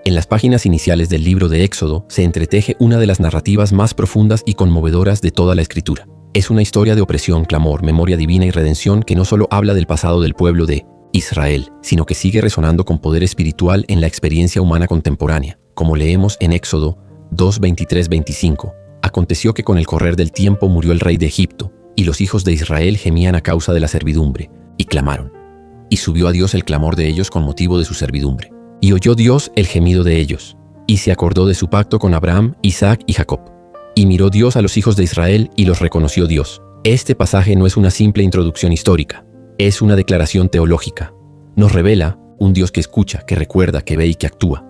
En las páginas iniciales del libro de Éxodo se entreteje una de las narrativas más profundas y conmovedoras de toda la Escritura. Es una historia de opresión, clamor, memoria divina y redención que no solo habla del pasado del pueblo de Israel, sino que sigue resonando con poder espiritual en la experiencia humana contemporánea, como leemos en Éxodo 2:23-25. Aconteció que con el correr del tiempo murió el rey de Egipto, y los hijos de Israel gemían a causa de la servidumbre, y clamaron. Y subió a Dios el clamor de ellos con motivo de su servidumbre. Y oyó Dios el gemido de ellos, y se acordó de su pacto con Abraham, Isaac y Jacob. Y miró Dios a los hijos de Israel y los reconoció Dios. Este pasaje no es una simple introducción histórica, es una declaración teológica. Nos revela un Dios que escucha, que recuerda, que ve y que actúa.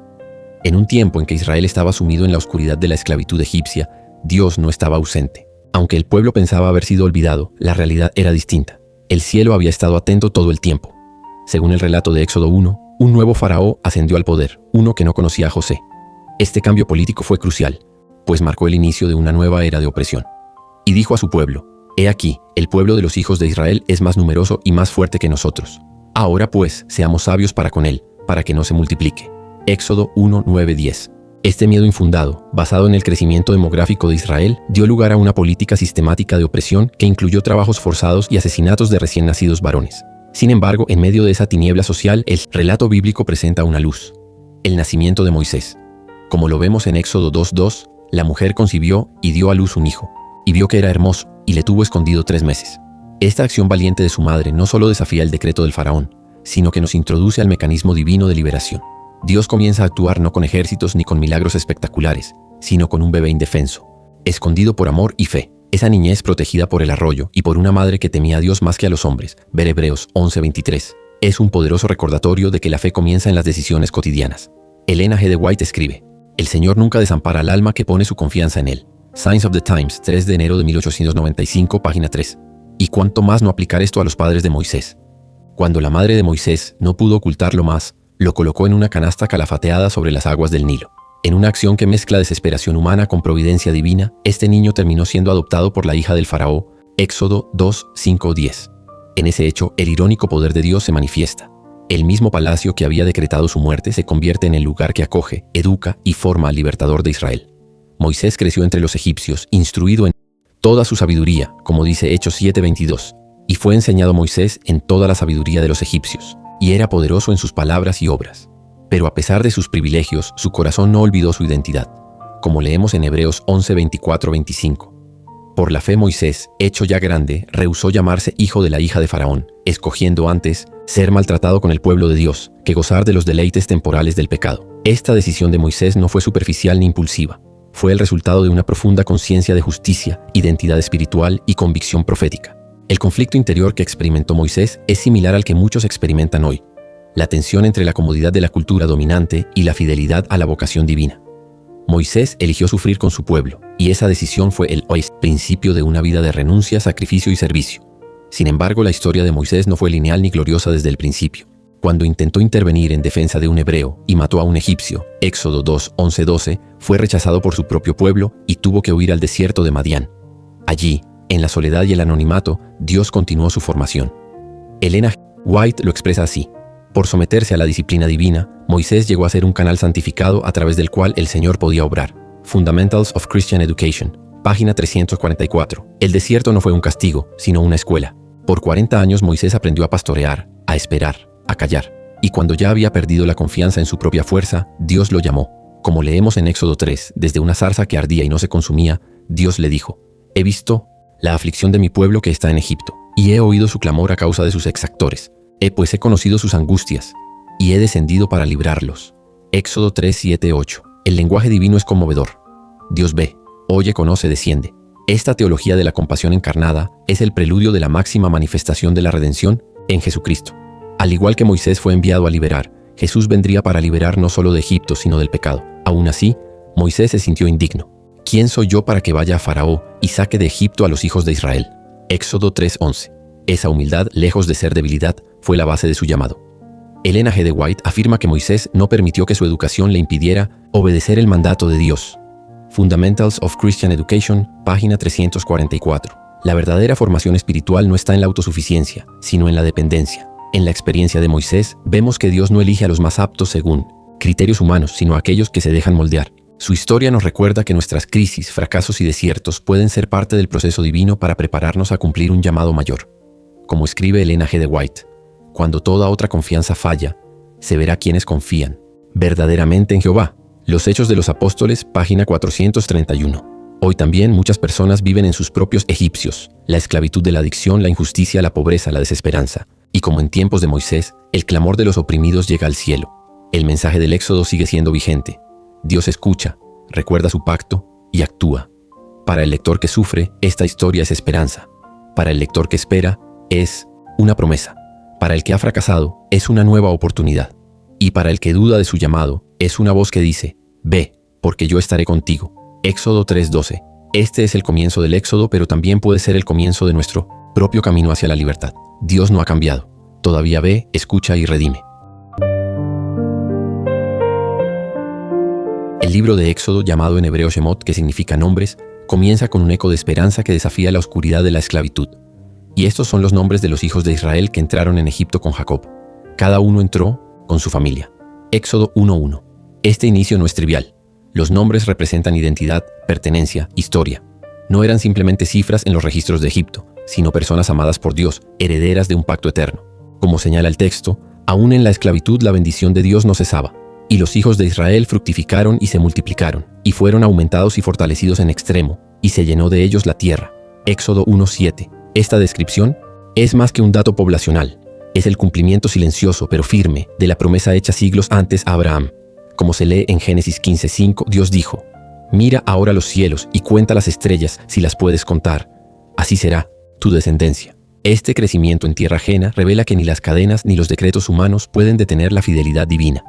En un tiempo en que Israel estaba sumido en la oscuridad de la esclavitud egipcia, Dios no estaba ausente. Aunque el pueblo pensaba haber sido olvidado, la realidad era distinta. El cielo había estado atento todo el tiempo. Según el relato de Éxodo 1, un nuevo faraón ascendió al poder, uno que no conocía a José. Este cambio político fue crucial, pues marcó el inicio de una nueva era de opresión. Y dijo a su pueblo: He aquí, el pueblo de los hijos de Israel es más numeroso y más fuerte que nosotros. Ahora pues, seamos sabios para con él, para que no se multiplique. Éxodo 1, 9, 10. Este miedo infundado, basado en el crecimiento demográfico de Israel, dio lugar a una política sistemática de opresión que incluyó trabajos forzados y asesinatos de recién nacidos varones. Sin embargo, en medio de esa tiniebla social, el relato bíblico presenta una luz: el nacimiento de Moisés. Como lo vemos en Éxodo 2:2, la mujer concibió y dio a luz un hijo, y vio que era hermoso, y le tuvo escondido 3 meses. Esta acción valiente de su madre no solo desafía el decreto del faraón, sino que nos introduce al mecanismo divino de liberación. Dios comienza a actuar no con ejércitos ni con milagros espectaculares, sino con un bebé indefenso, escondido por amor y fe. Esa niñez protegida por el arroyo y por una madre que temía a Dios más que a los hombres, ver Hebreos 11:23, es un poderoso recordatorio de que la fe comienza en las decisiones cotidianas. Ellen G. White escribe: El Señor nunca desampara al alma que pone su confianza en Él. Signs of the Times, 3 de enero de 1895, página 3. Y cuánto más no aplicar esto a los padres de Moisés. Cuando la madre de Moisés no pudo ocultarlo más, lo colocó en una canasta calafateada sobre las aguas del Nilo. En una acción que mezcla desesperación humana con providencia divina, este niño terminó siendo adoptado por la hija del faraón, Éxodo 2:5-10. En ese hecho, el irónico poder de Dios se manifiesta. El mismo palacio que había decretado su muerte se convierte en el lugar que acoge, educa y forma al libertador de Israel. Moisés creció entre los egipcios, instruido en toda su sabiduría, como dice Hechos 7:22, y fue enseñado Moisés en toda la sabiduría de los egipcios, y era poderoso en sus palabras y obras. Pero a pesar de sus privilegios, su corazón no olvidó su identidad, como leemos en Hebreos 11:24-25. Por la fe Moisés, hecho ya grande, rehusó llamarse hijo de la hija de Faraón, escogiendo antes ser maltratado con el pueblo de Dios, que gozar de los deleites temporales del pecado. Esta decisión de Moisés no fue superficial ni impulsiva. Fue el resultado de una profunda conciencia de justicia, identidad espiritual y convicción profética. El conflicto interior que experimentó Moisés es similar al que muchos experimentan hoy: la tensión entre la comodidad de la cultura dominante y la fidelidad a la vocación divina. Moisés eligió sufrir con su pueblo, y esa decisión fue el principio de una vida de renuncia, sacrificio y servicio. Sin embargo, la historia de Moisés no fue lineal ni gloriosa desde el principio. Cuando intentó intervenir en defensa de un hebreo y mató a un egipcio, Éxodo 2:11-12, fue rechazado por su propio pueblo y tuvo que huir al desierto de Madián. Allí, en la soledad y el anonimato, Dios continuó su formación. Ellen G. White lo expresa así: por someterse a la disciplina divina, Moisés llegó a ser un canal santificado a través del cual el Señor podía obrar. Fundamentals of Christian Education, página 344. El desierto no fue un castigo, sino una escuela. Por 40 años Moisés aprendió a pastorear, a esperar, a callar. Y cuando ya había perdido la confianza en su propia fuerza, Dios lo llamó. Como leemos en Éxodo 3, desde una zarza que ardía y no se consumía, Dios le dijo: He visto la aflicción de mi pueblo que está en Egipto, y he oído su clamor a causa de sus exactores. Pues he conocido sus angustias, y he descendido para librarlos. Éxodo 3:7-8. El lenguaje divino es conmovedor. Dios ve, oye, conoce, desciende. Esta teología de la compasión encarnada es el preludio de la máxima manifestación de la redención en Jesucristo. Al igual que Moisés fue enviado a liberar, Jesús vendría para liberar no solo de Egipto, sino del pecado. Aún así, Moisés se sintió indigno. ¿Quién soy yo para que vaya a Faraón y saque de Egipto a los hijos de Israel? Éxodo 3:11. Esa humildad, lejos de ser debilidad, fue la base de su llamado. Ellen G. White afirma que Moisés no permitió que su educación le impidiera obedecer el mandato de Dios. Fundamentals of Christian Education, página 344. La verdadera formación espiritual no está en la autosuficiencia, sino en la dependencia. En la experiencia de Moisés, vemos que Dios no elige a los más aptos según criterios humanos, sino a aquellos que se dejan moldear. Su historia nos recuerda que nuestras crisis, fracasos y desiertos pueden ser parte del proceso divino para prepararnos a cumplir un llamado mayor. Como escribe Elena G. de White, cuando toda otra confianza falla, se verá quienes confían verdaderamente en Jehová. Los Hechos de los Apóstoles, página 431. Hoy también muchas personas viven en sus propios egipcios, la esclavitud de la adicción, la injusticia, la pobreza, la desesperanza. Y como en tiempos de Moisés, el clamor de los oprimidos llega al cielo. El mensaje del Éxodo sigue siendo vigente. Dios escucha, recuerda su pacto y actúa. Para el lector que sufre, esta historia es esperanza. Para el lector que espera, es una promesa. Para el que ha fracasado, es una nueva oportunidad. Y para el que duda de su llamado, es una voz que dice, ve, porque yo estaré contigo. Éxodo 3:12. Este es el comienzo del Éxodo, pero también puede ser el comienzo de nuestro propio camino hacia la libertad. Dios no ha cambiado. Todavía ve, escucha y redime. El libro de Éxodo, llamado en hebreo Shemot, que significa nombres, comienza con un eco de esperanza que desafía la oscuridad de la esclavitud. Y estos son los nombres de los hijos de Israel que entraron en Egipto con Jacob. Cada uno entró con su familia. Éxodo 1:1. Este inicio no es trivial. Los nombres representan identidad, pertenencia, historia. No eran simplemente cifras en los registros de Egipto, sino personas amadas por Dios, herederas de un pacto eterno. Como señala el texto, aún en la esclavitud la bendición de Dios no cesaba. Y los hijos de Israel fructificaron y se multiplicaron, y fueron aumentados y fortalecidos en extremo, y se llenó de ellos la tierra. Éxodo 1:7. Esta descripción es más que un dato poblacional. Es el cumplimiento silencioso pero firme de la promesa hecha siglos antes a Abraham. Como se lee en Génesis 15:5, Dios dijo, mira ahora los cielos y cuenta las estrellas si las puedes contar. Así será tu descendencia. Este crecimiento en tierra ajena revela que ni las cadenas ni los decretos humanos pueden detener la fidelidad divina.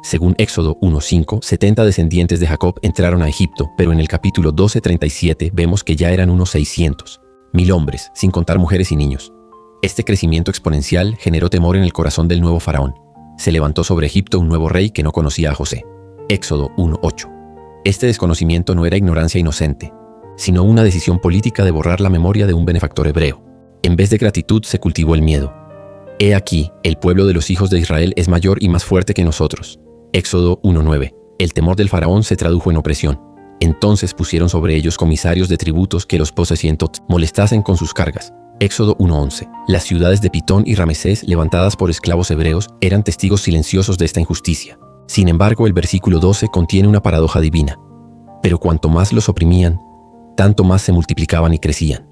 Según Éxodo 1:5, 70 descendientes de Jacob entraron a Egipto, pero en el capítulo 12:37 vemos que ya eran unos 600. 1000 hombres, sin contar mujeres y niños. Este crecimiento exponencial generó temor en el corazón del nuevo faraón. Se levantó sobre Egipto un nuevo rey que no conocía a José. Éxodo 1:8. Este desconocimiento no era ignorancia inocente, sino una decisión política de borrar la memoria de un benefactor hebreo. En vez de gratitud se cultivó el miedo. He aquí, el pueblo de los hijos de Israel es mayor y más fuerte que nosotros. Éxodo 1:9. El temor del faraón se tradujo en opresión. Entonces pusieron sobre ellos comisarios de tributos que los posesientos molestasen con sus cargas. Éxodo 1:11. Las ciudades de Pitón y Ramesés, levantadas por esclavos hebreos, eran testigos silenciosos de esta injusticia. Sin embargo, el versículo 12 contiene una paradoja divina. Pero cuanto más los oprimían, tanto más se multiplicaban y crecían.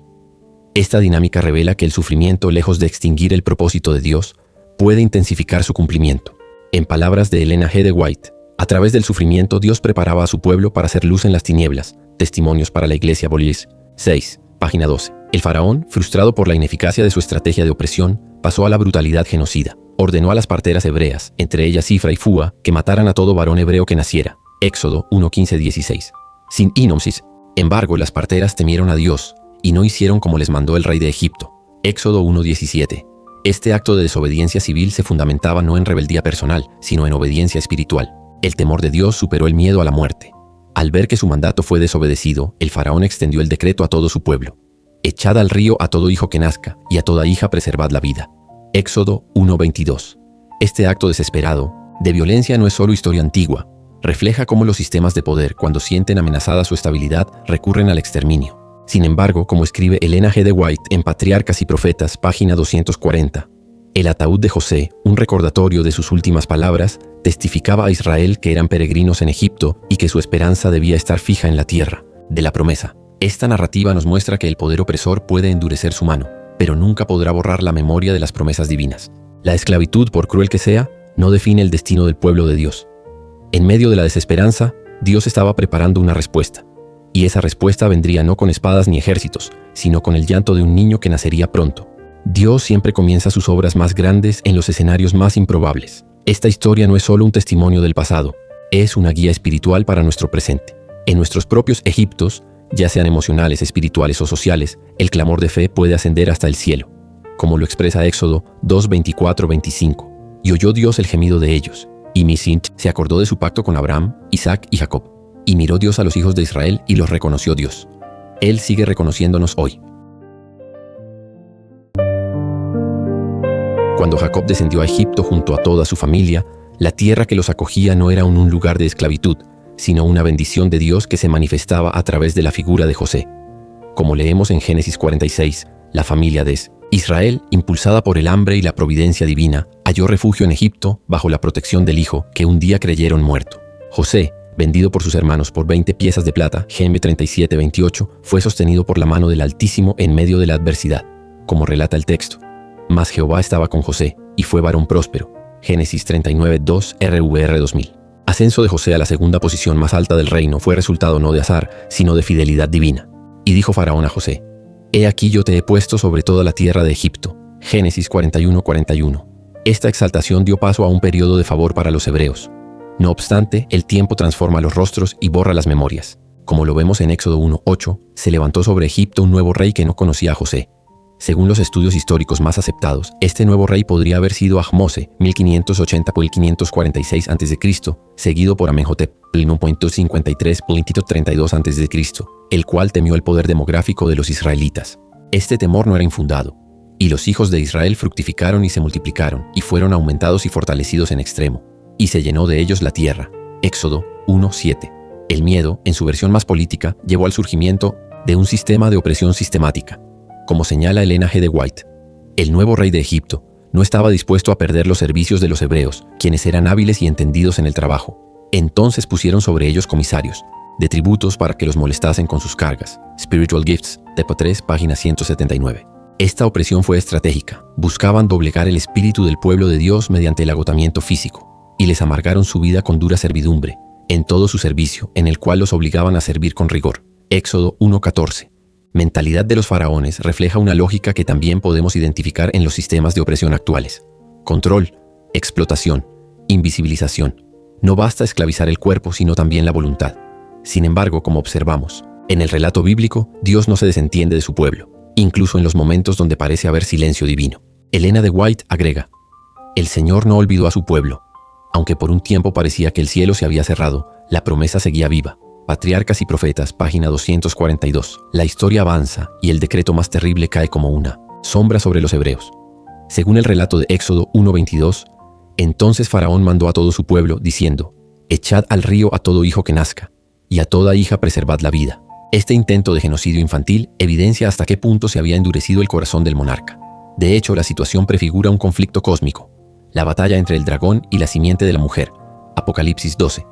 Esta dinámica revela que el sufrimiento, lejos de extinguir el propósito de Dios, puede intensificar su cumplimiento. En palabras de Elena G. de White, a través del sufrimiento Dios preparaba a su pueblo para hacer luz en las tinieblas. Testimonios para la Iglesia, Bolis 6, página 12. El faraón, frustrado por la ineficacia de su estrategia de opresión, pasó a la brutalidad genocida. Ordenó a las parteras hebreas, entre ellas Sifra y Fúa, que mataran a todo varón hebreo que naciera. Éxodo 1:15-16. Sin Inopsis, embargo, las parteras temieron a Dios y no hicieron como les mandó el rey de Egipto. Éxodo 1:17. Este acto de desobediencia civil se fundamentaba no en rebeldía personal, sino en obediencia espiritual. El temor de Dios superó el miedo a la muerte. Al ver que su mandato fue desobedecido, el faraón extendió el decreto a todo su pueblo. Echad al río a todo hijo que nazca, y a toda hija preservad la vida. Éxodo 1:22. Este acto desesperado de violencia no es solo historia antigua. Refleja cómo los sistemas de poder, cuando sienten amenazada su estabilidad, recurren al exterminio. Sin embargo, como escribe Elena G. de White en Patriarcas y Profetas, página 240, el ataúd de José, un recordatorio de sus últimas palabras, testificaba a Israel que eran peregrinos en Egipto y que su esperanza debía estar fija en la tierra de la promesa. Esta narrativa nos muestra que el poder opresor puede endurecer su mano, pero nunca podrá borrar la memoria de las promesas divinas. La esclavitud, por cruel que sea, no define el destino del pueblo de Dios. En medio de la desesperanza, Dios estaba preparando una respuesta. Y esa respuesta vendría no con espadas ni ejércitos, sino con el llanto de un niño que nacería pronto. Dios siempre comienza sus obras más grandes en los escenarios más improbables. Esta historia no es solo un testimonio del pasado, es una guía espiritual para nuestro presente. En nuestros propios Egiptos, ya sean emocionales, espirituales o sociales, el clamor de fe puede ascender hasta el cielo, como lo expresa Éxodo 2:24-25. Y oyó Dios el gemido de ellos, y Misint se acordó de su pacto con Abraham, Isaac y Jacob. Y miró Dios a los hijos de Israel y los reconoció Dios. Él sigue reconociéndonos hoy. Cuando Jacob descendió a Egipto junto a toda su familia, La tierra que los acogía no era un lugar de esclavitud, sino una bendición de Dios que se manifestaba a través de la figura de José. Como leemos en Génesis 46, la familia de Israel, impulsada por el hambre y la providencia divina, halló refugio en Egipto bajo la protección del hijo que un día creyeron muerto. José, vendido por sus hermanos por 20 piezas de plata, Génesis 37:28, fue sostenido por la mano del Altísimo en medio de la adversidad, como relata el texto. Mas Jehová estaba con José, y fue varón próspero. Génesis 39:2 RVR 2000. Ascenso de José a la segunda posición más alta del reino fue resultado no de azar, sino de fidelidad divina. Y dijo Faraón a José: He aquí yo te he puesto sobre toda la tierra de Egipto. Génesis 41:41. Esta exaltación dio paso a un periodo de favor para los hebreos. No obstante, el tiempo transforma los rostros y borra las memorias. Como lo vemos en Éxodo 1:8, se levantó sobre Egipto un nuevo rey que no conocía a José. Según los estudios históricos más aceptados, este nuevo rey podría haber sido Ahmose, 1580-1546 a.C., seguido por Amenhotep, 1.53-32 a.C., el cual temió el poder demográfico de los israelitas. Este temor no era infundado, y los hijos de Israel fructificaron y se multiplicaron, y fueron aumentados y fortalecidos en extremo, y se llenó de ellos la tierra. Éxodo 1:7. El miedo, en su versión más política, llevó al surgimiento de un sistema de opresión sistemática. Como señala Elena G. de White, el nuevo rey de Egipto no estaba dispuesto a perder los servicios de los hebreos, quienes eran hábiles y entendidos en el trabajo. Entonces pusieron sobre ellos comisarios de tributos para que los molestasen con sus cargas. Spiritual Gifts, Tepo 3, página 179. Esta opresión fue estratégica. Buscaban doblegar el espíritu del pueblo de Dios mediante el agotamiento físico, y les amargaron su vida con dura servidumbre, en todo su servicio, en el cual los obligaban a servir con rigor. Éxodo 1:14. Mentalidad de los faraones refleja una lógica que también podemos identificar en los sistemas de opresión actuales. Control, explotación, invisibilización. No basta esclavizar el cuerpo, sino también la voluntad. Sin embargo, como observamos, en el relato bíblico, Dios no se desentiende de su pueblo, incluso en los momentos donde parece haber silencio divino. Elena de White agrega: El Señor no olvidó a su pueblo. Aunque por un tiempo parecía que el cielo se había cerrado, la promesa seguía viva. Patriarcas y Profetas, página 242. La historia avanza y el decreto más terrible cae como una sombra sobre los hebreos. Según el relato de Éxodo 1:22, entonces Faraón mandó a todo su pueblo, diciendo: Echad al río a todo hijo que nazca, y a toda hija preservad la vida. Este intento de genocidio infantil evidencia hasta qué punto se había endurecido el corazón del monarca. De hecho, la situación prefigura un conflicto cósmico, la batalla entre el dragón y la simiente de la mujer. Apocalipsis 12.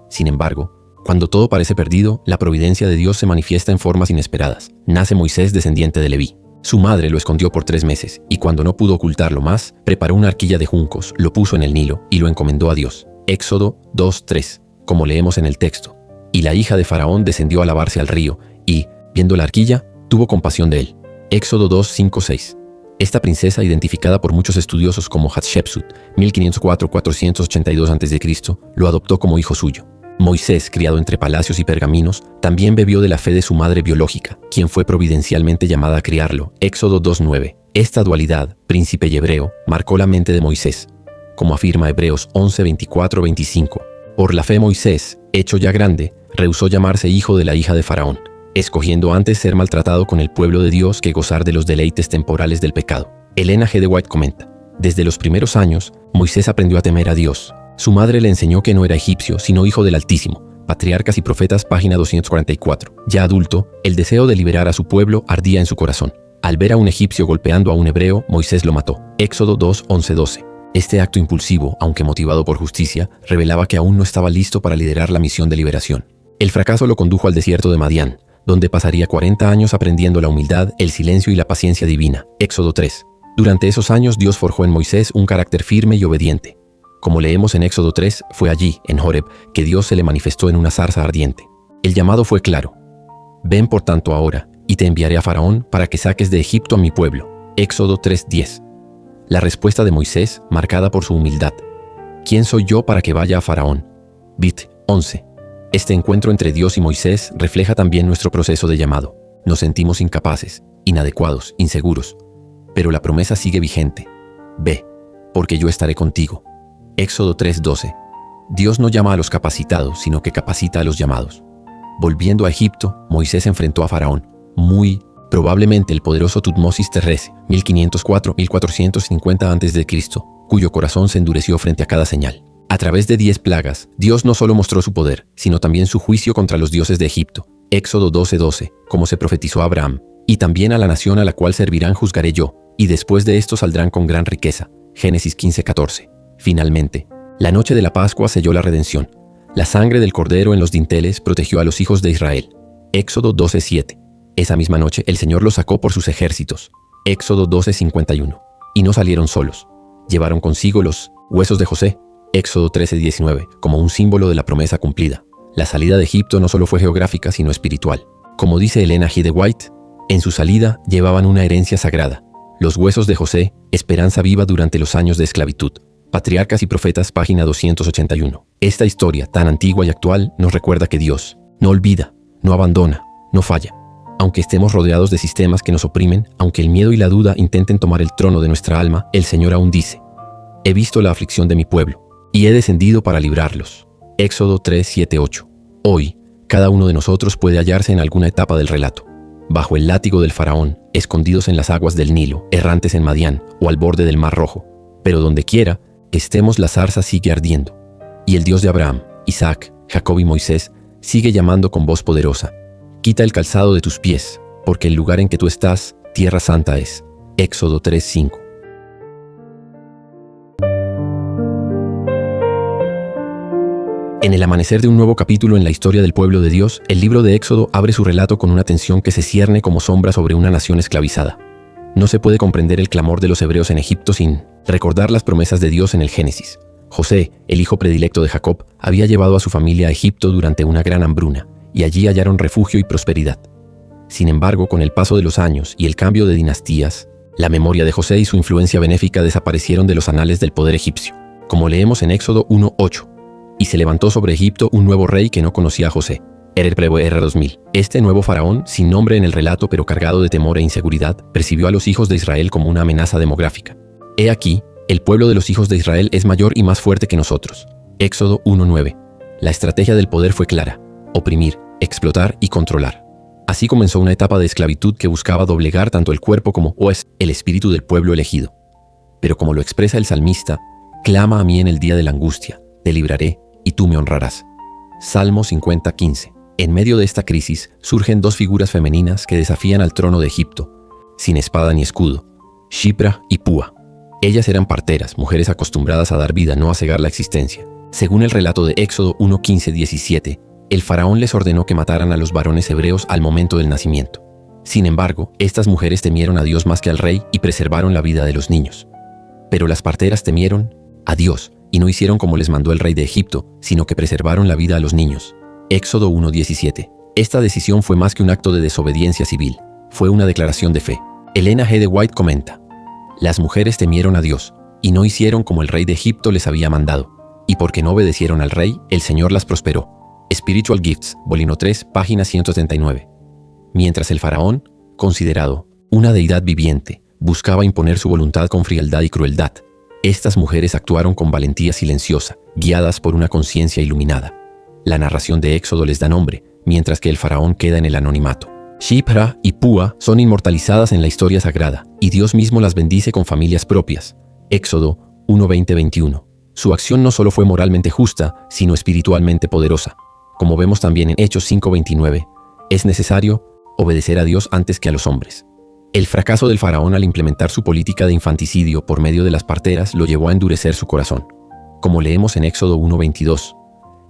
Sin embargo, cuando todo parece perdido, la providencia de Dios se manifiesta en formas inesperadas. Nace Moisés, descendiente de Leví. Su madre lo escondió por 3 meses, y cuando no pudo ocultarlo más, preparó una arquilla de juncos, lo puso en el Nilo y lo encomendó a Dios. Éxodo 2:3, como leemos en el texto. Y la hija de Faraón descendió a lavarse al río, y, viendo la arquilla, tuvo compasión de él. Éxodo 2:5-6. Esta princesa, identificada por muchos estudiosos como Hatshepsut, 1504-482 a.C., lo adoptó como hijo suyo. Moisés, criado entre palacios y pergaminos, también bebió de la fe de su madre biológica, quien fue providencialmente llamada a criarlo. Éxodo 2:9. Esta dualidad, príncipe y hebreo, marcó la mente de Moisés. Como afirma Hebreos 11:24-25, por la fe Moisés, hecho ya grande, rehusó llamarse hijo de la hija de Faraón, escogiendo antes ser maltratado con el pueblo de Dios que gozar de los deleites temporales del pecado. Elena G. de White comenta: desde los primeros años, Moisés aprendió a temer a Dios. Su madre le enseñó que no era egipcio, sino hijo del Altísimo. Patriarcas y Profetas, página 244. Ya adulto, el deseo de liberar a su pueblo ardía en su corazón. Al ver a un egipcio golpeando a un hebreo, Moisés lo mató. Éxodo 2:11-12. Este acto impulsivo, aunque motivado por justicia, revelaba que aún no estaba listo para liderar la misión de liberación. El fracaso lo condujo al desierto de Madián, donde pasaría 40 años aprendiendo la humildad, el silencio y la paciencia divina. Éxodo 3. Durante esos años Dios forjó en Moisés un carácter firme y obediente. Como leemos en Éxodo 3, fue allí, en Horeb, que Dios se le manifestó en una zarza ardiente. El llamado fue claro: ven por tanto ahora, y te enviaré a Faraón para que saques de Egipto a mi pueblo. Éxodo 3:10. La respuesta de Moisés, marcada por su humildad: ¿quién soy yo para que vaya a Faraón? Bit 11. Este encuentro entre Dios y Moisés refleja también nuestro proceso de llamado. Nos sentimos incapaces, inadecuados, inseguros, pero la promesa sigue vigente: ve, porque yo estaré contigo. Éxodo 3:12. Dios no llama a los capacitados, sino que capacita a los llamados. Volviendo a Egipto, Moisés enfrentó a Faraón, muy probablemente el poderoso Tutmosis III, 1504-1450 a.C., cuyo corazón se endureció frente a cada señal. A través de 10 plagas, Dios no solo mostró su poder, sino también su juicio contra los dioses de Egipto. Éxodo 12:12, como se profetizó a Abraham. Y también a la nación a la cual servirán juzgaré yo, y después de esto saldrán con gran riqueza. Génesis 15:14. Finalmente, la noche de la Pascua selló la redención. La sangre del cordero en los dinteles protegió a los hijos de Israel. Éxodo 12:7. Esa misma noche el Señor los sacó por sus ejércitos. Éxodo 12:51. Y no salieron solos. Llevaron consigo los huesos de José. Éxodo 13:19, como un símbolo de la promesa cumplida. La salida de Egipto no solo fue geográfica, sino espiritual. Como dice Elena G. de White, en su salida llevaban una herencia sagrada. Los huesos de José, esperanza viva durante los años de esclavitud. Patriarcas y Profetas, página 281. Esta historia, tan antigua y actual, nos recuerda que Dios no olvida, no abandona, no falla. Aunque estemos rodeados de sistemas que nos oprimen, aunque el miedo y la duda intenten tomar el trono de nuestra alma, el Señor aún dice: he visto la aflicción de mi pueblo, y he descendido para librarlos. Éxodo 3:7-8. Hoy, cada uno de nosotros puede hallarse en alguna etapa del relato. Bajo el látigo del faraón, escondidos en las aguas del Nilo, errantes en Madián o al borde del Mar Rojo. Pero donde quiera estemos, la zarza sigue ardiendo. Y el Dios de Abraham, Isaac, Jacob y Moisés sigue llamando con voz poderosa: quita el calzado de tus pies, porque el lugar en que tú estás, tierra santa es. Éxodo 3:5. En el amanecer de un nuevo capítulo en la historia del pueblo de Dios, el libro de Éxodo abre su relato con una tensión que se cierne como sombra sobre una nación esclavizada. No se puede comprender el clamor de los hebreos en Egipto sin recordar las promesas de Dios en el Génesis. José, el hijo predilecto de Jacob, había llevado a su familia a Egipto durante una gran hambruna, y allí hallaron refugio y prosperidad. Sin embargo, con el paso de los años y el cambio de dinastías, la memoria de José y su influencia benéfica desaparecieron de los anales del poder egipcio, como leemos en Éxodo 1:8. Y se levantó sobre Egipto un nuevo rey que no conocía a José. R 2000. Este nuevo faraón, sin nombre en el relato pero cargado de temor e inseguridad, percibió a los hijos de Israel como una amenaza demográfica. He aquí, el pueblo de los hijos de Israel es mayor y más fuerte que nosotros. Éxodo 1:9. La estrategia del poder fue clara: oprimir, explotar y controlar. Así comenzó una etapa de esclavitud que buscaba doblegar tanto el cuerpo como el espíritu del pueblo elegido. Pero como lo expresa el salmista: clama a mí en el día de la angustia, te libraré y tú me honrarás. Salmo 50:15. En medio de esta crisis surgen dos figuras femeninas que desafían al trono de Egipto, sin espada ni escudo: Shipra y Púa. Ellas eran parteras, mujeres acostumbradas a dar vida, no a cegar la existencia. Según el relato de Éxodo 1:15-17, el faraón les ordenó que mataran a los varones hebreos al momento del nacimiento. Sin embargo, estas mujeres temieron a Dios más que al rey y preservaron la vida de los niños. Pero las parteras temieron a Dios y no hicieron como les mandó el rey de Egipto, sino que preservaron la vida a los niños. Éxodo 1:17. Esta decisión fue más que un acto de desobediencia civil, fue una declaración de fe. Elena G. de White comenta: las mujeres temieron a Dios y no hicieron como el rey de Egipto les había mandado, y porque no obedecieron al rey, el Señor las prosperó. Spiritual Gifts, Bolino 3, página 179. Mientras el faraón, considerado una deidad viviente, buscaba imponer su voluntad con frialdad y crueldad, estas mujeres actuaron con valentía silenciosa, guiadas por una conciencia iluminada. La narración de Éxodo les da nombre, mientras que el faraón queda en el anonimato. Shipra y Púa son inmortalizadas en la historia sagrada, y Dios mismo las bendice con familias propias. Éxodo 1:20-21. Su acción no solo fue moralmente justa, sino espiritualmente poderosa. Como vemos también en Hechos 5:29, es necesario obedecer a Dios antes que a los hombres. El fracaso del faraón al implementar su política de infanticidio por medio de las parteras lo llevó a endurecer su corazón. Como leemos en Éxodo 1:22,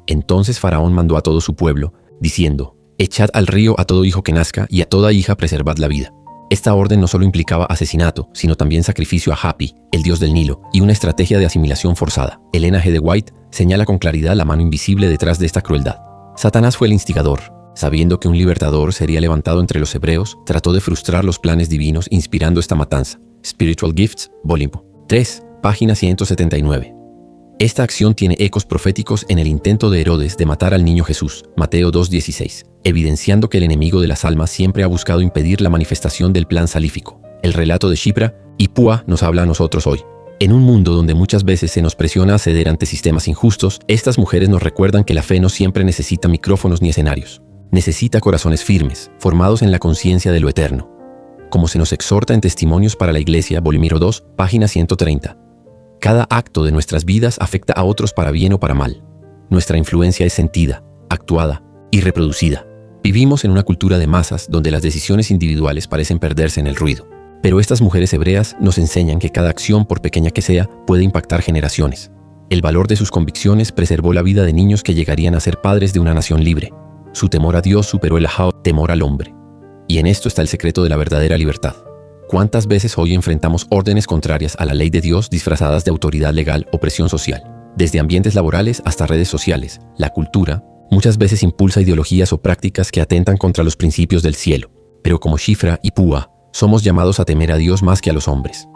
entonces Faraón mandó a todo su pueblo, diciendo: echad al río a todo hijo que nazca y a toda hija preservad la vida. Esta orden no solo implicaba asesinato, sino también sacrificio a Hapi, el dios del Nilo, y una estrategia de asimilación forzada. Elena G. de White señala con claridad la mano invisible detrás de esta crueldad. Satanás fue el instigador. Sabiendo que un libertador sería levantado entre los hebreos, trató de frustrar los planes divinos inspirando esta matanza. Spiritual Gifts, Volume 3, página 179. Esta acción tiene ecos proféticos en el intento de Herodes de matar al niño Jesús, Mateo 2:16, evidenciando que el enemigo de las almas siempre ha buscado impedir la manifestación del plan salífico. El relato de Shipra y Púa nos habla a nosotros hoy. En un mundo donde muchas veces se nos presiona a ceder ante sistemas injustos, estas mujeres nos recuerdan que la fe no siempre necesita micrófonos ni escenarios. Necesita corazones firmes, formados en la conciencia de lo eterno. Como se nos exhorta en Testimonios para la Iglesia, Volumen 2, página 130. Cada acto de nuestras vidas afecta a otros para bien o para mal. Nuestra influencia es sentida, actuada y reproducida. Vivimos en una cultura de masas donde las decisiones individuales parecen perderse en el ruido. Pero estas mujeres hebreas nos enseñan que cada acción, por pequeña que sea, puede impactar generaciones. El valor de sus convicciones preservó la vida de niños que llegarían a ser padres de una nación libre. Su temor a Dios superó el temor al hombre. Y en esto está el secreto de la verdadera libertad. ¿Cuántas veces hoy enfrentamos órdenes contrarias a la ley de Dios disfrazadas de autoridad legal o presión social? Desde ambientes laborales hasta redes sociales, la cultura muchas veces impulsa ideologías o prácticas que atentan contra los principios del cielo. Pero como Shifra y Púa, somos llamados a temer a Dios más que a los hombres.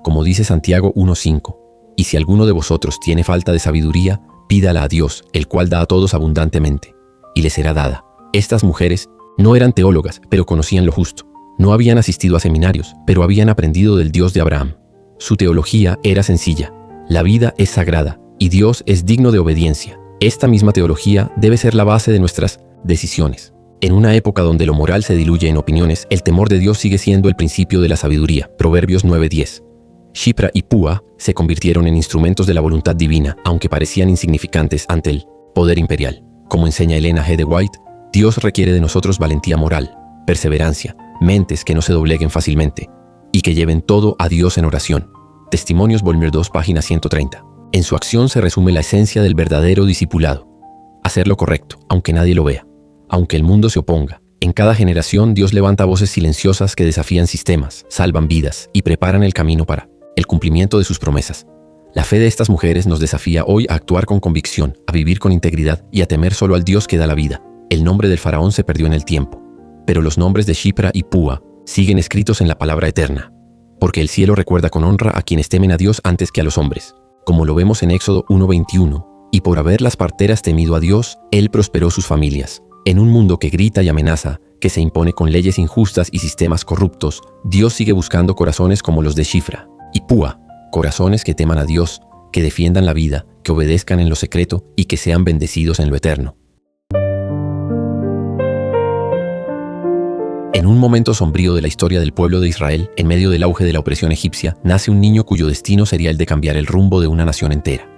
Como dice Santiago 1:5, y si alguno de vosotros tiene falta de sabiduría, pídala a Dios, el cual da a todos abundantemente, y le será dada. Estas mujeres no eran teólogas, pero conocían lo justo. No habían asistido a seminarios, pero habían aprendido del Dios de Abraham. Su teología era sencilla. La vida es sagrada y Dios es digno de obediencia. Esta misma teología debe ser la base de nuestras decisiones. En una época donde lo moral se diluye en opiniones, el temor de Dios sigue siendo el principio de la sabiduría. Proverbios 9:10. Shipra y Púa se convirtieron en instrumentos de la voluntad divina, aunque parecían insignificantes ante el poder imperial. Como enseña Elena G. de White, Dios requiere de nosotros valentía moral, perseverancia, mentes que no se dobleguen fácilmente y que lleven todo a Dios en oración. Testimonios, volumen 2, página 130. En su acción se resume la esencia del verdadero discipulado. Hacer lo correcto, aunque nadie lo vea, aunque el mundo se oponga. En cada generación Dios levanta voces silenciosas que desafían sistemas, salvan vidas y preparan el camino para el cumplimiento de sus promesas. La fe de estas mujeres nos desafía hoy a actuar con convicción, a vivir con integridad y a temer solo al Dios que da la vida. El nombre del faraón se perdió en el tiempo, pero los nombres de Shipra y Púa siguen escritos en la palabra eterna, porque el cielo recuerda con honra a quienes temen a Dios antes que a los hombres, como lo vemos en Éxodo 1:21, y por haber las parteras temido a Dios, Él prosperó sus familias. En un mundo que grita y amenaza, que se impone con leyes injustas y sistemas corruptos, Dios sigue buscando corazones como los de Shifra y Púa, corazones que teman a Dios, que defiendan la vida, que obedezcan en lo secreto y que sean bendecidos en lo eterno. En un momento sombrío de la historia del pueblo de Israel, en medio del auge de la opresión egipcia, nace un niño cuyo destino sería el de cambiar el rumbo de una nación entera.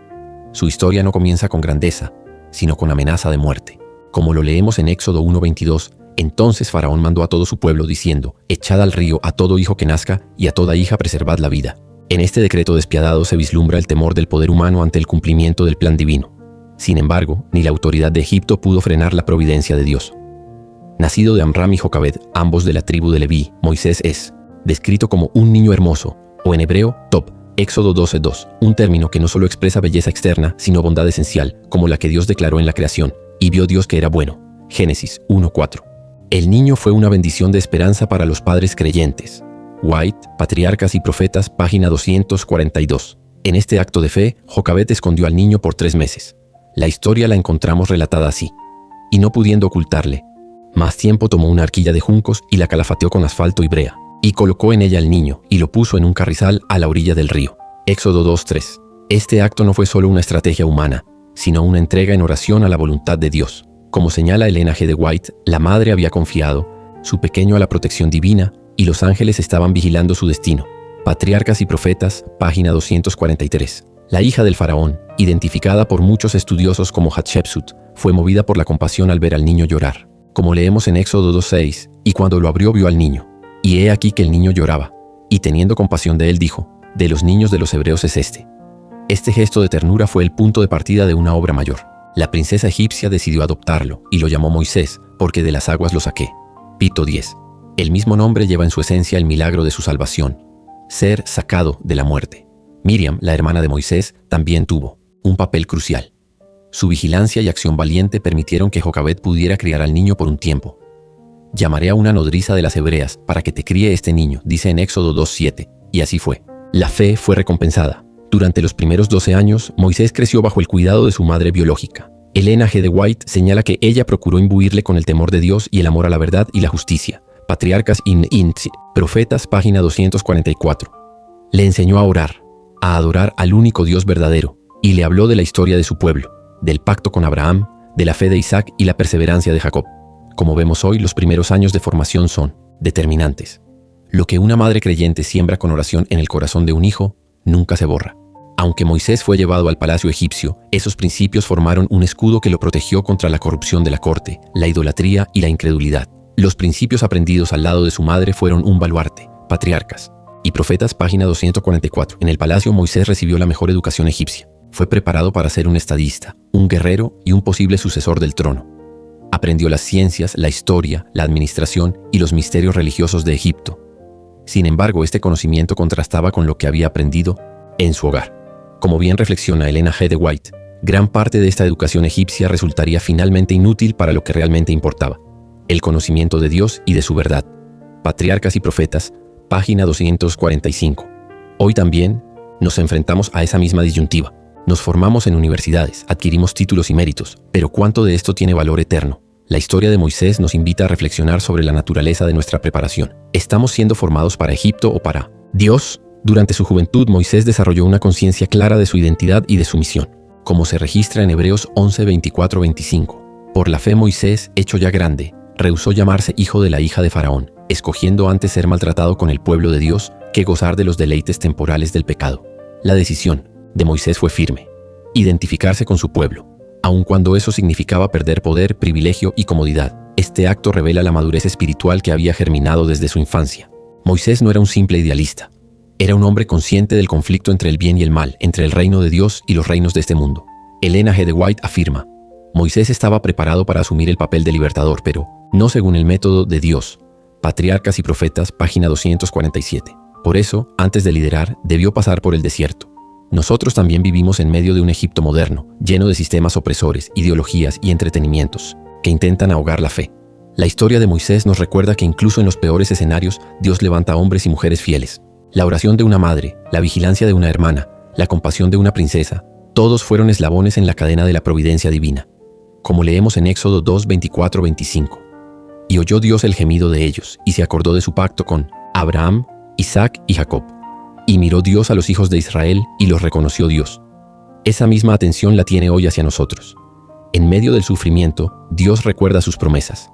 Su historia no comienza con grandeza, sino con amenaza de muerte. Como lo leemos en Éxodo 1:22, entonces Faraón mandó a todo su pueblo diciendo: «Echad al río a todo hijo que nazca y a toda hija preservad la vida». En este decreto despiadado se vislumbra el temor del poder humano ante el cumplimiento del plan divino. Sin embargo, ni la autoridad de Egipto pudo frenar la providencia de Dios. Nacido de Amram y Jocabed, ambos de la tribu de Leví, Moisés es descrito como un niño hermoso, o en hebreo, Top, Éxodo 12:2, un término que no solo expresa belleza externa, sino bondad esencial, como la que Dios declaró en la creación, y vio Dios que era bueno. Génesis 1:4. El niño fue una bendición de esperanza para los padres creyentes. White, Patriarcas y Profetas, página 242. En este acto de fe, Jocabed escondió al niño por 3 meses. La historia la encontramos relatada así: y no pudiendo ocultarle, más tiempo tomó una arquilla de juncos y la calafateó con asfalto y brea, y colocó en ella al niño, y lo puso en un carrizal a la orilla del río. Éxodo 2:3. Este acto no fue solo una estrategia humana, sino una entrega en oración a la voluntad de Dios. Como señala Elena G. de White, la madre había confiado su pequeño a la protección divina y los ángeles estaban vigilando su destino. Patriarcas y Profetas, página 243. La hija del faraón, identificada por muchos estudiosos como Hatshepsut, fue movida por la compasión al ver al niño llorar. Como leemos en Éxodo 2:6, y cuando lo abrió vio al niño, y he aquí que el niño lloraba, y teniendo compasión de él dijo: «De los niños de los hebreos es este». Este gesto de ternura fue el punto de partida de una obra mayor. La princesa egipcia decidió adoptarlo, y lo llamó Moisés, porque de las aguas lo saqué. Pito 10. El mismo nombre lleva en su esencia el milagro de su salvación, ser sacado de la muerte. Miriam, la hermana de Moisés, también tuvo un papel crucial. Su vigilancia y acción valiente permitieron que Jocabed pudiera criar al niño por un tiempo. «Llamaré a una nodriza de las hebreas para que te críe este niño», dice en Éxodo 2:7, y así fue. La fe fue recompensada. Durante los primeros 12 años, Moisés creció bajo el cuidado de su madre biológica. Elena G. de White señala que ella procuró imbuirle con el temor de Dios y el amor a la verdad y la justicia. Patriarcas y Profetas, página 244. Le enseñó a orar, a adorar al único Dios verdadero, y le habló de la historia de su pueblo, del pacto con Abraham, de la fe de Isaac y la perseverancia de Jacob. Como vemos hoy, los primeros años de formación son determinantes. Lo que una madre creyente siembra con oración en el corazón de un hijo, nunca se borra. Aunque Moisés fue llevado al palacio egipcio, esos principios formaron un escudo que lo protegió contra la corrupción de la corte, la idolatría y la incredulidad. Los principios aprendidos al lado de su madre fueron un baluarte. Patriarcas y Profetas, página 244. En el palacio Moisés recibió la mejor educación egipcia. Fue preparado para ser un estadista, un guerrero y un posible sucesor del trono. Aprendió las ciencias, la historia, la administración y los misterios religiosos de Egipto. Sin embargo, este conocimiento contrastaba con lo que había aprendido en su hogar. Como bien reflexiona Elena G. de White, gran parte de esta educación egipcia resultaría finalmente inútil para lo que realmente importaba: el conocimiento de Dios y de su verdad. Patriarcas y Profetas, página 245. Hoy también nos enfrentamos a esa misma disyuntiva. Nos formamos en universidades, adquirimos títulos y méritos, pero ¿cuánto de esto tiene valor eterno? La historia de Moisés nos invita a reflexionar sobre la naturaleza de nuestra preparación. ¿Estamos siendo formados para Egipto o para Dios? Durante su juventud, Moisés desarrolló una conciencia clara de su identidad y de su misión, como se registra en Hebreos 11, 24-25. Por la fe Moisés, hecho ya grande, rehusó llamarse hijo de la hija de Faraón, escogiendo antes ser maltratado con el pueblo de Dios que gozar de los deleites temporales del pecado. La decisión de Moisés fue firme: identificarse con su pueblo, aun cuando eso significaba perder poder, privilegio y comodidad. Este acto revela la madurez espiritual que había germinado desde su infancia. Moisés no era un simple idealista. Era un hombre consciente del conflicto entre el bien y el mal, entre el reino de Dios y los reinos de este mundo. Elena G. de White afirma: Moisés estaba preparado para asumir el papel de libertador, pero no según el método de Dios. Patriarcas y Profetas, página 247. Por eso, antes de liderar, debió pasar por el desierto. Nosotros también vivimos en medio de un Egipto moderno, lleno de sistemas opresores, ideologías y entretenimientos que intentan ahogar la fe. La historia de Moisés nos recuerda que incluso en los peores escenarios, Dios levanta hombres y mujeres fieles. La oración de una madre, la vigilancia de una hermana, la compasión de una princesa, todos fueron eslabones en la cadena de la providencia divina. Como leemos en Éxodo 2, 24-25. Y oyó Dios el gemido de ellos, y se acordó de su pacto con Abraham, Isaac y Jacob. Y miró Dios a los hijos de Israel, y los reconoció Dios. Esa misma atención la tiene hoy hacia nosotros. En medio del sufrimiento, Dios recuerda sus promesas.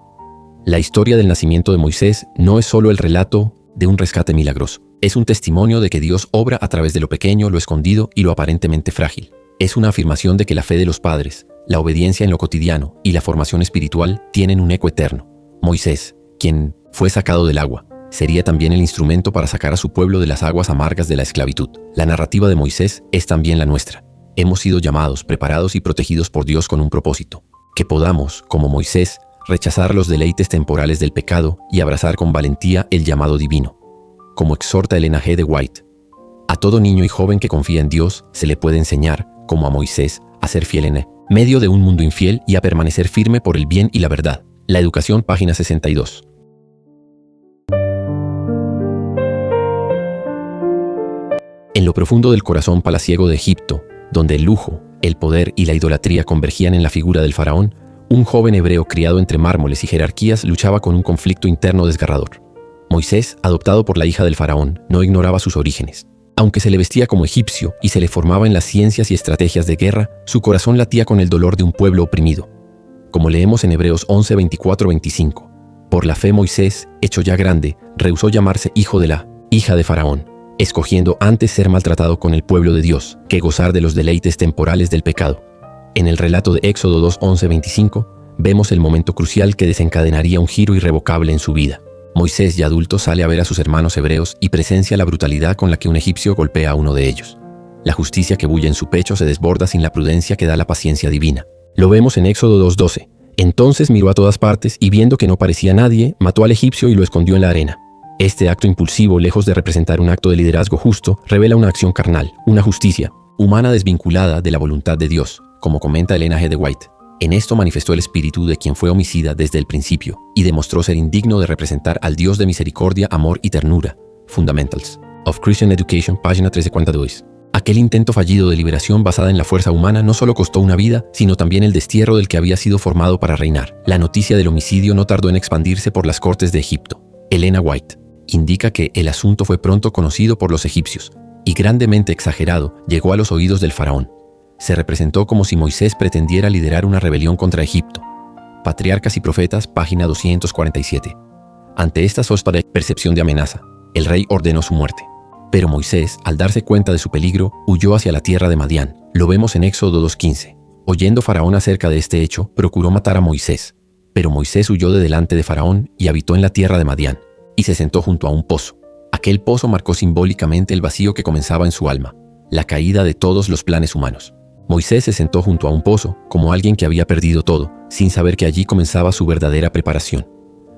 La historia del nacimiento de Moisés no es solo el relato de un rescate milagroso. Es un testimonio de que Dios obra a través de lo pequeño, lo escondido y lo aparentemente frágil. Es una afirmación de que la fe de los padres, la obediencia en lo cotidiano y la formación espiritual tienen un eco eterno. Moisés, quien fue sacado del agua, sería también el instrumento para sacar a su pueblo de las aguas amargas de la esclavitud. La narrativa de Moisés es también la nuestra. Hemos sido llamados, preparados y protegidos por Dios con un propósito: que podamos, como Moisés, rechazar los deleites temporales del pecado y abrazar con valentía el llamado divino. Como exhorta Elena G. de White, a todo niño y joven que confía en Dios se le puede enseñar, como a Moisés, a ser fiel en medio de un mundo infiel y a permanecer firme por el bien y la verdad. La educación, página 62. En lo profundo del corazón palaciego de Egipto, donde el lujo, el poder y la idolatría convergían en la figura del faraón, un joven hebreo criado entre mármoles y jerarquías luchaba con un conflicto interno desgarrador. Moisés, adoptado por la hija del faraón, no ignoraba sus orígenes. Aunque se le vestía como egipcio y se le formaba en las ciencias y estrategias de guerra, su corazón latía con el dolor de un pueblo oprimido. Como leemos en Hebreos 11, 24-25, por la fe Moisés, hecho ya grande, rehusó llamarse hijo de la hija de faraón, escogiendo antes ser maltratado con el pueblo de Dios que gozar de los deleites temporales del pecado. En el relato de Éxodo 2, 11, 25, vemos el momento crucial que desencadenaría un giro irrevocable en su vida. Moisés, ya adulto, sale a ver a sus hermanos hebreos y presencia la brutalidad con la que un egipcio golpea a uno de ellos. La justicia que bulle en su pecho se desborda sin la prudencia que da la paciencia divina. Lo vemos en Éxodo 2:12. Entonces miró a todas partes y viendo que no parecía nadie, mató al egipcio y lo escondió en la arena. Este acto impulsivo, lejos de representar un acto de liderazgo justo, revela una acción carnal, una justicia humana desvinculada de la voluntad de Dios, como comenta Elena G. de White. En esto manifestó el espíritu de quien fue homicida desde el principio y demostró ser indigno de representar al Dios de misericordia, amor y ternura. Fundamentals of Christian Education, página 1342. Aquel intento fallido de liberación basada en la fuerza humana no solo costó una vida, sino también el destierro del que había sido formado para reinar. La noticia del homicidio no tardó en expandirse por las cortes de Egipto. Elena White indica que el asunto fue pronto conocido por los egipcios y grandemente exagerado llegó a los oídos del faraón. Se representó como si Moisés pretendiera liderar una rebelión contra Egipto. Patriarcas y Profetas, página 247. Ante esta sóspata percepción de amenaza, el rey ordenó su muerte. Pero Moisés, al darse cuenta de su peligro, huyó hacia la tierra de Madián. Lo vemos en Éxodo 2:15. Oyendo Faraón acerca de este hecho, procuró matar a Moisés. Pero Moisés huyó de delante de Faraón y habitó en la tierra de Madián, y se sentó junto a un pozo. Aquel pozo marcó simbólicamente el vacío que comenzaba en su alma, la caída de todos los planes humanos. Moisés se sentó junto a un pozo, como alguien que había perdido todo, sin saber que allí comenzaba su verdadera preparación.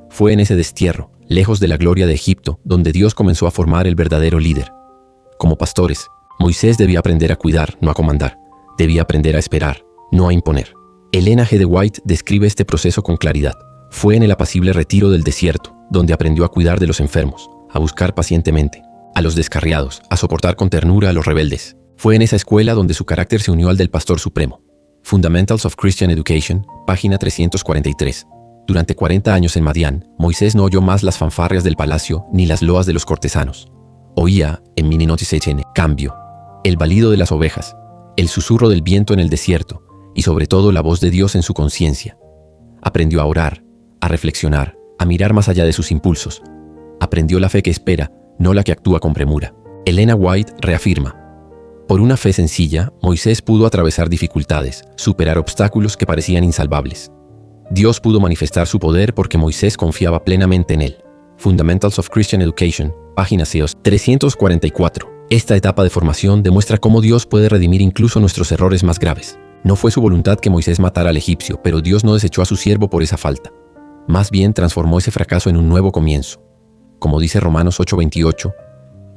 Fue en ese destierro, lejos de la gloria de Egipto, donde Dios comenzó a formar el verdadero líder. Como pastores, Moisés debía aprender a cuidar, no a comandar. Debía aprender a esperar, no a imponer. Elena G. de White describe este proceso con claridad. Fue en el apacible retiro del desierto, donde aprendió a cuidar de los enfermos, a buscar pacientemente, a los descarriados, a soportar con ternura a los rebeldes. Fue en esa escuela donde su carácter se unió al del Pastor Supremo. Fundamentals of Christian Education, página 343. Durante 40 años en Madián, Moisés no oyó más las fanfarrias del palacio ni las loas de los cortesanos. Oía, en Mini Notice HN, cambio, el balido de las ovejas, el susurro del viento en el desierto y sobre todo la voz de Dios en su conciencia. Aprendió a orar, a reflexionar, a mirar más allá de sus impulsos. Aprendió la fe que espera, no la que actúa con premura. Elena White reafirma: por una fe sencilla, Moisés pudo atravesar dificultades, superar obstáculos que parecían insalvables. Dios pudo manifestar su poder porque Moisés confiaba plenamente en él. Fundamentals of Christian Education, página 344. Esta etapa de formación demuestra cómo Dios puede redimir incluso nuestros errores más graves. No fue su voluntad que Moisés matara al egipcio, pero Dios no desechó a su siervo por esa falta. Más bien transformó ese fracaso en un nuevo comienzo. Como dice Romanos 8:28,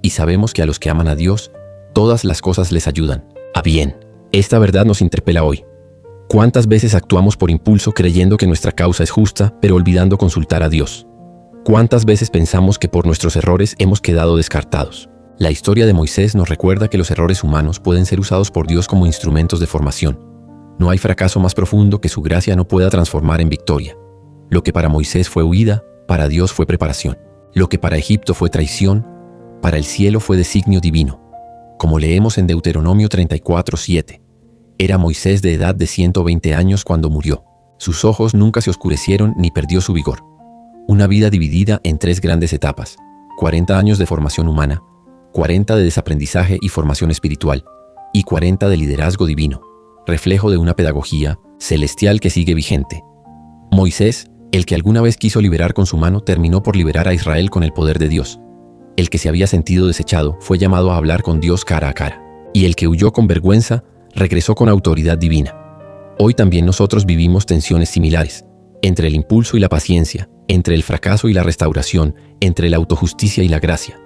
y sabemos que a los que aman a Dios, todas las cosas les ayudan a bien. Esta verdad nos interpela hoy. ¿Cuántas veces actuamos por impulso creyendo que nuestra causa es justa, pero olvidando consultar a Dios? ¿Cuántas veces pensamos que por nuestros errores hemos quedado descartados? La historia de Moisés nos recuerda que los errores humanos pueden ser usados por Dios como instrumentos de formación. No hay fracaso más profundo que su gracia no pueda transformar en victoria. Lo que para Moisés fue huida, para Dios fue preparación. Lo que para Egipto fue traición, para el cielo fue designio divino. Como leemos en Deuteronomio 34:7. Era Moisés de edad de 120 años cuando murió. Sus ojos nunca se oscurecieron ni perdió su vigor. Una vida dividida en 3 grandes etapas: 40 años de formación humana, 40 de desaprendizaje y formación espiritual, y 40 de liderazgo divino, reflejo de una pedagogía celestial que sigue vigente. Moisés, el que alguna vez quiso liberar con su mano, terminó por liberar a Israel con el poder de Dios. El que se había sentido desechado fue llamado a hablar con Dios cara a cara, y el que huyó con vergüenza regresó con autoridad divina. Hoy también nosotros vivimos tensiones similares, entre el impulso y la paciencia, entre el fracaso y la restauración, entre la autojusticia y la gracia.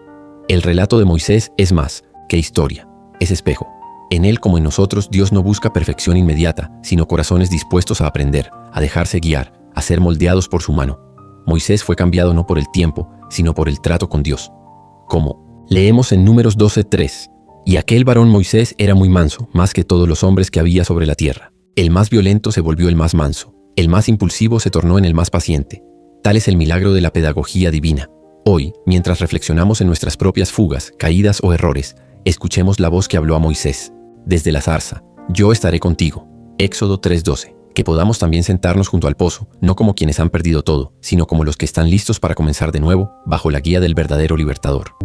El relato de Moisés es más que historia, es espejo. En él, como en nosotros, Dios no busca perfección inmediata, sino corazones dispuestos a aprender, a dejarse guiar, a ser moldeados por su mano. Moisés fue cambiado no por el tiempo, sino por el trato con Dios. Como leemos en Números 12:3, y aquel varón Moisés era muy manso, más que todos los hombres que había sobre la tierra. El más violento se volvió el más manso, el más impulsivo se tornó en el más paciente. Tal es el milagro de la pedagogía divina. Hoy, mientras reflexionamos en nuestras propias fugas, caídas o errores, escuchemos la voz que habló a Moisés. Desde la zarza, yo estaré contigo. Éxodo 3:12. Que podamos también sentarnos junto al pozo, no como quienes han perdido todo, sino como los que están listos para comenzar de nuevo, bajo la guía del verdadero libertador.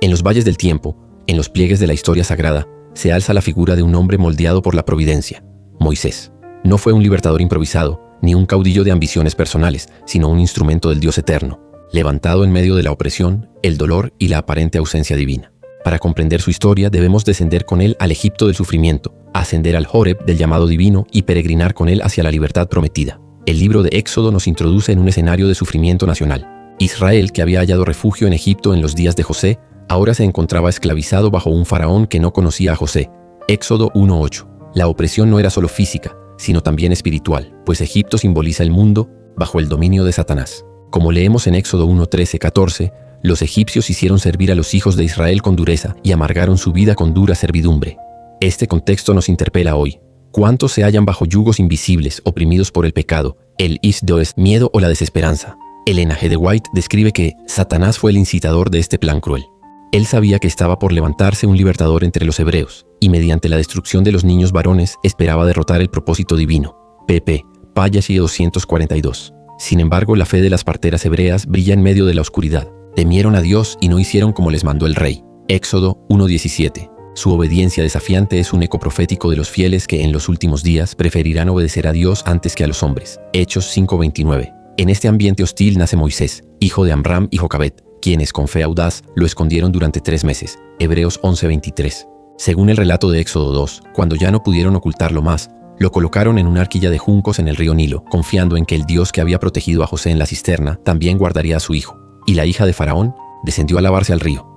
En los valles del tiempo, en los pliegues de la historia sagrada, se alza la figura de un hombre moldeado por la providencia, Moisés. No fue un libertador improvisado, ni un caudillo de ambiciones personales, sino un instrumento del Dios eterno, levantado en medio de la opresión, el dolor y la aparente ausencia divina. Para comprender su historia, debemos descender con él al Egipto del sufrimiento, ascender al Horeb del llamado divino y peregrinar con él hacia la libertad prometida. El libro de Éxodo nos introduce en un escenario de sufrimiento nacional. Israel, que había hallado refugio en Egipto en los días de José, ahora se encontraba esclavizado bajo un faraón que no conocía a José. Éxodo 1:8. La opresión no era solo física, sino también espiritual, pues Egipto simboliza el mundo bajo el dominio de Satanás. Como leemos en Éxodo 1:13-14, los egipcios hicieron servir a los hijos de Israel con dureza y amargaron su vida con dura servidumbre. Este contexto nos interpela hoy. ¿Cuántos se hallan bajo yugos invisibles, oprimidos por el pecado, el isdoes, miedo o la desesperanza? Elena G. de White describe que Satanás fue el incitador de este plan cruel. Él sabía que estaba por levantarse un libertador entre los hebreos, y mediante la destrucción de los niños varones esperaba derrotar el propósito divino. pp. Página 242. Sin embargo, la fe de las parteras hebreas brilla en medio de la oscuridad. Temieron a Dios y no hicieron como les mandó el rey. Éxodo 1:17. Su obediencia desafiante es un eco profético de los fieles que en los últimos días preferirán obedecer a Dios antes que a los hombres. Hechos 5:29. En este ambiente hostil nace Moisés, hijo de Amram y Jocabed, quienes con fe audaz lo escondieron durante 3 meses. Hebreos 11:23. Según el relato de Éxodo 2, cuando ya no pudieron ocultarlo más, lo colocaron en una arquilla de juncos en el río Nilo, confiando en que el Dios que había protegido a José en la cisterna también guardaría a su hijo. Y la hija de Faraón descendió a lavarse al río.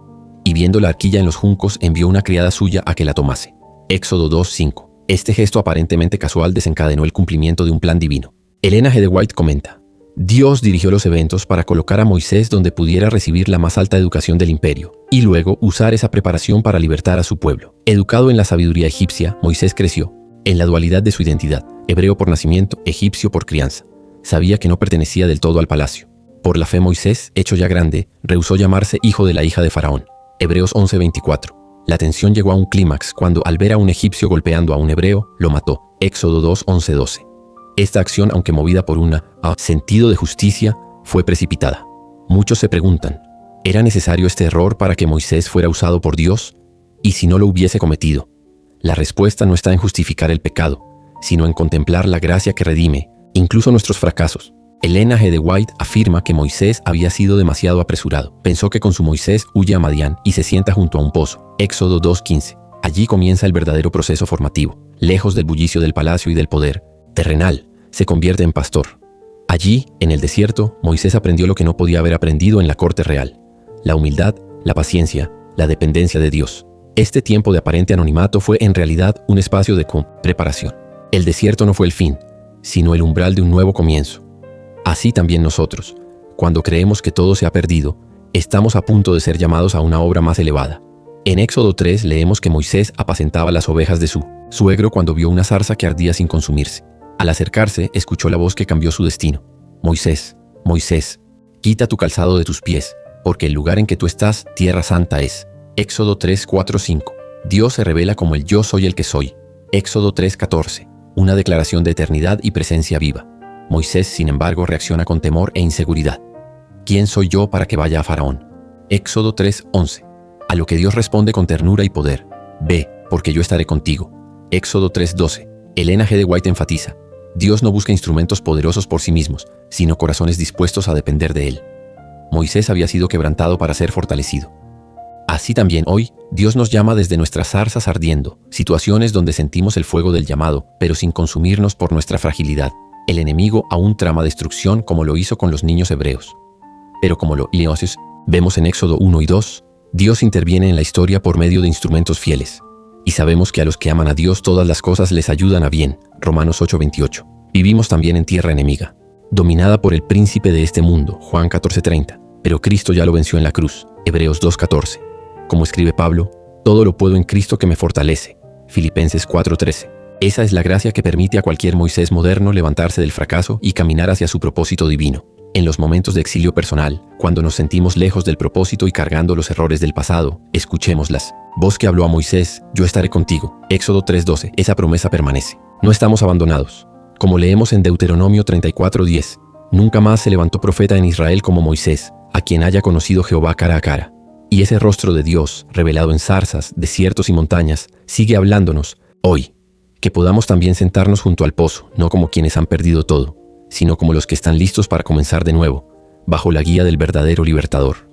Y viendo la arquilla en los juncos, envió una criada suya a que la tomase. Éxodo 2:5. Este gesto aparentemente casual desencadenó el cumplimiento de un plan divino. Elena G. de White comenta: Dios dirigió los eventos para colocar a Moisés donde pudiera recibir la más alta educación del imperio, y luego usar esa preparación para libertar a su pueblo. Educado en la sabiduría egipcia, Moisés creció en la dualidad de su identidad, hebreo por nacimiento, egipcio por crianza. Sabía que no pertenecía del todo al palacio. Por la fe Moisés, hecho ya grande, rehusó llamarse hijo de la hija de Faraón. Hebreos 11:24. La tensión llegó a un clímax cuando, al ver a un egipcio golpeando a un hebreo, lo mató. Éxodo 2:11-12. Esta acción, aunque movida por un sentido de justicia, fue precipitada. Muchos se preguntan, ¿era necesario este error para que Moisés fuera usado por Dios? ¿Y si no lo hubiese cometido? La respuesta no está en justificar el pecado, sino en contemplar la gracia que redime, incluso nuestros fracasos. Elena G. de White afirma que Moisés había sido demasiado apresurado. Pensó que con su Moisés huye a Madián y se sienta junto a un pozo. Éxodo 2:15. Allí comienza el verdadero proceso formativo. Lejos del bullicio del palacio y del poder terrenal, se convierte en pastor. Allí, en el desierto, Moisés aprendió lo que no podía haber aprendido en la corte real: la humildad, la paciencia, la dependencia de Dios. Este tiempo de aparente anonimato fue en realidad un espacio de preparación. El desierto no fue el fin, sino el umbral de un nuevo comienzo. Así también nosotros, cuando creemos que todo se ha perdido, estamos a punto de ser llamados a una obra más elevada. En Éxodo 3 leemos que Moisés apacentaba las ovejas de su suegro cuando vio una zarza que ardía sin consumirse. Al acercarse, escuchó la voz que cambió su destino. Moisés, Moisés, quita tu calzado de tus pies, porque el lugar en que tú estás, tierra santa es. Éxodo 3:4-5. Dios se revela como el yo soy el que soy. Éxodo 3:14. Una declaración de eternidad y presencia viva. Moisés, sin embargo, reacciona con temor e inseguridad. ¿Quién soy yo para que vaya a Faraón? Éxodo 3:11. A lo que Dios responde con ternura y poder: Ve, porque yo estaré contigo. Éxodo 3:12. Elena G. de White enfatiza: Dios no busca instrumentos poderosos por sí mismos, sino corazones dispuestos a depender de Él. Moisés había sido quebrantado para ser fortalecido. Así también hoy, Dios nos llama desde nuestras zarzas ardiendo, situaciones donde sentimos el fuego del llamado, pero sin consumirnos por nuestra fragilidad. El enemigo aún trama destrucción como lo hizo con los niños hebreos. Pero como lo vemos en Éxodo 1 y 2, Dios interviene en la historia por medio de instrumentos fieles. Y sabemos que a los que aman a Dios todas las cosas les ayudan a bien. Romanos 8:28. Vivimos también en tierra enemiga, dominada por el príncipe de este mundo. Juan 14:30. Pero Cristo ya lo venció en la cruz. Hebreos 2:14. Como escribe Pablo, todo lo puedo en Cristo que me fortalece. Filipenses 4:13. Esa es la gracia que permite a cualquier Moisés moderno levantarse del fracaso y caminar hacia su propósito divino. En los momentos de exilio personal, cuando nos sentimos lejos del propósito y cargando los errores del pasado, escuchémoslas. Voz que habló a Moisés, yo estaré contigo. Éxodo 3:12. Esa promesa permanece. No estamos abandonados. Como leemos en Deuteronomio 34:10, nunca más se levantó profeta en Israel como Moisés, a quien haya conocido Jehová cara a cara. Y ese rostro de Dios, revelado en zarzas, desiertos y montañas, sigue hablándonos hoy. Que podamos también sentarnos junto al pozo, no como quienes han perdido todo, sino como los que están listos para comenzar de nuevo, bajo la guía del verdadero libertador.